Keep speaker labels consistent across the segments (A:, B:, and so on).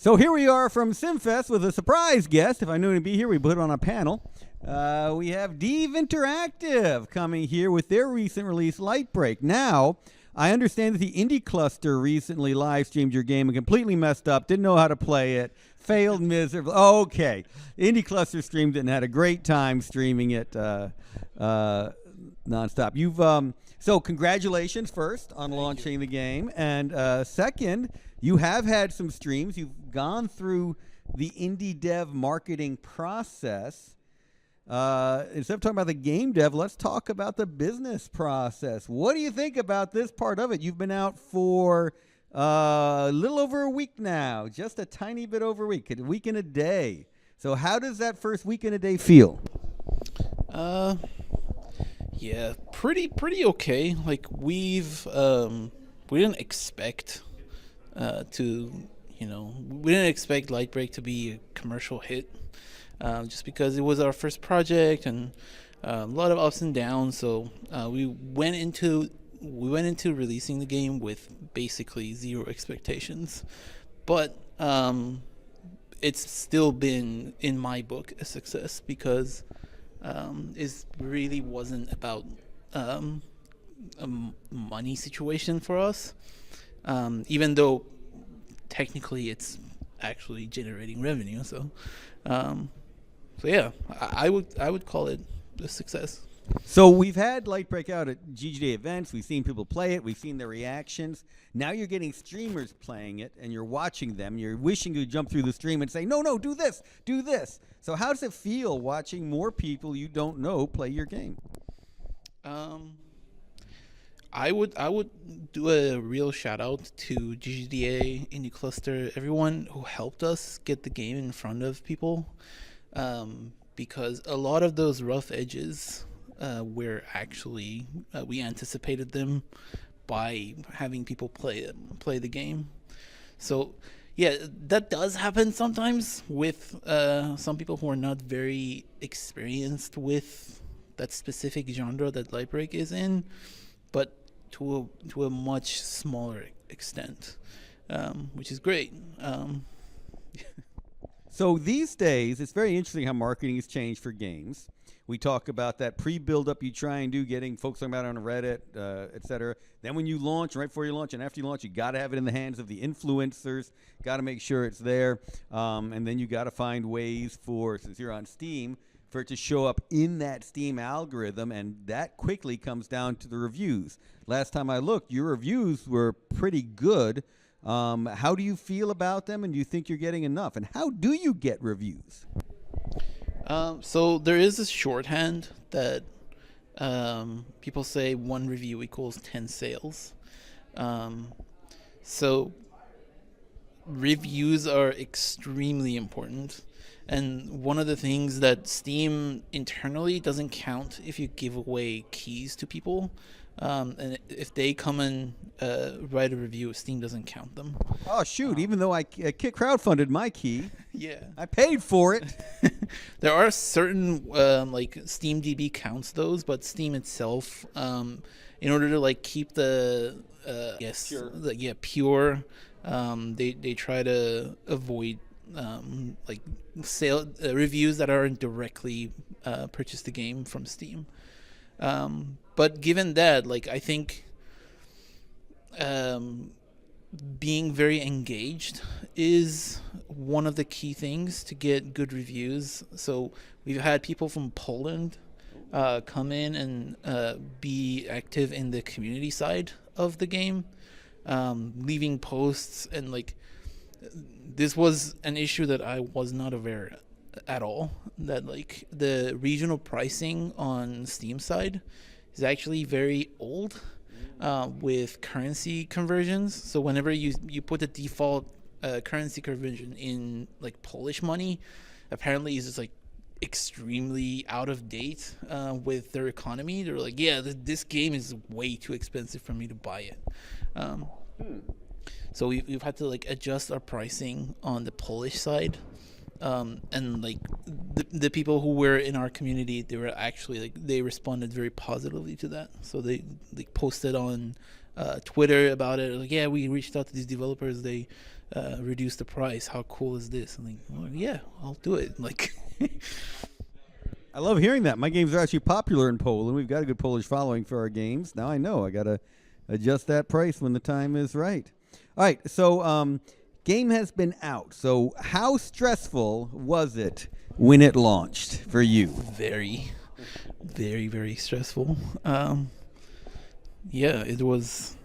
A: So here we are from CIMFest with a surprise guest. If I knew he'd be here, we put on a panel. We have Deve Interactive coming here with their recent release, Lightbreak. Now, I understand that the Indie Cluster recently live streamed your game and completely messed up, didn't know how to play it, failed miserably. Okay. Indie Cluster streamed it and had a great time streaming it nonstop. So congratulations first on launching the game. And second, you have had some streams. You've gone through the indie dev marketing process. Instead of talking about the game dev, let's talk about the business process. What do you think about this part of it? You've been out for a little over a week now, just a tiny bit over a week and a day. So how does that first week and a day feel?
B: Yeah, pretty okay. Like we didn't expect we didn't expect Lightbreak to be a commercial hit, just because it was our first project and a lot of ups and downs. So we went into releasing the game with basically zero expectations, but it's still been, in my book, a success because it really wasn't about a money situation for us, even though technically it's actually generating revenue. So yeah, I would call it a success.
A: So we've had Lightbreak out at GGDA events. We've seen people play it. We've seen their reactions. Now you're getting streamers playing it, and you're watching them. You're wishing you jump through the stream and say, no, do this, do this. So how does it feel watching more people you don't know play your game?
B: I would do a real shout out to GGDA, Indie Cluster, everyone who helped us get the game in front of people, because a lot of those rough edges were actually we anticipated them by having people play the game. So yeah, that does happen sometimes with some people who are not very experienced with that specific genre that Lightbreak is in, but to a much smaller extent, which is great.
A: So these days, it's very interesting how marketing has changed for games. We talk about that pre-build-up you try and do, getting folks talking about it on Reddit, et cetera. Then when you launch, right before you launch and after you launch, you got to have it in the hands of the influencers. Got to make sure it's there. And then you got to find ways for, since you're on Steam, for it to show up in that Steam algorithm, and that quickly comes down to the reviews. Last time I looked, your reviews were pretty good. How do you feel about them, and do you think you're getting enough? And how do you get reviews?
B: So there is this shorthand that people say 1 review equals 10 sales. So reviews are extremely important. And one of the things that Steam internally doesn't count if you give away keys to people. And if they come and write a review, Steam doesn't count them.
A: Oh, shoot. Even though I crowdfunded my key.
B: Yeah.
A: I paid for it.
B: There are certain, like SteamDB counts those, but Steam itself, in order to like keep the, pure, they try to avoid like reviews that aren't directly purchase the game from Steam. But given that, like, I think being very engaged is one of the key things to get good reviews. So we've had people from Poland come in and be active in the community side of the game, leaving posts, and like this was an issue that I was not aware at all, that like the regional pricing on Steam side is actually very old with currency conversions. So whenever you put the default currency conversion in like Polish money, apparently it's just like extremely out of date with their economy. They're like, yeah, this game is way too expensive for me to buy it. So we've had to like adjust our pricing on the Polish side. And like the people who were in our community, they were actually like, they responded very positively to that. So they posted on Twitter about it. Like, yeah, we reached out to these developers. They reduce the price. How cool is this? I'm like, oh, yeah, I'll do it. Like,
A: I love hearing that. My games are actually popular in Poland. We've got a good Polish following for our games. Now I know I got to adjust that price when the time is right. All right, so game has been out. So how stressful was it when it launched for you?
B: very, very, very stressful. Yeah, it was.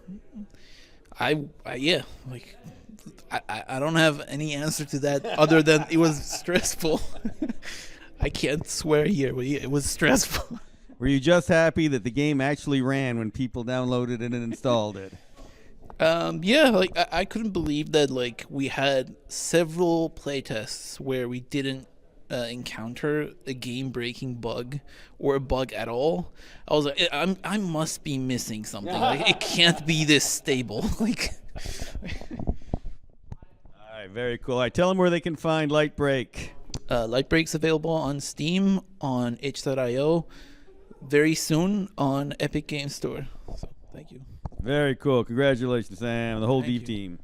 B: Yeah, like I don't have any answer to that other than it was stressful. I can't swear here, but yeah, it was stressful.
A: Were you just happy that the game actually ran when people downloaded it and installed it?
B: Yeah, like I couldn't believe that. Like we had several playtests where we didn't encounter a game-breaking bug or a bug at all. I was like, I must be missing something. Like, it can't be this stable. Like,
A: All right, very cool. All right, tell them where they can find Lightbreak.
B: Lightbreak's available on Steam, on itch.io, very soon on Epic Games Store. So, thank you.
A: Very cool. Congratulations, Sam, and the whole
B: Thank
A: Deep
B: you.
A: team.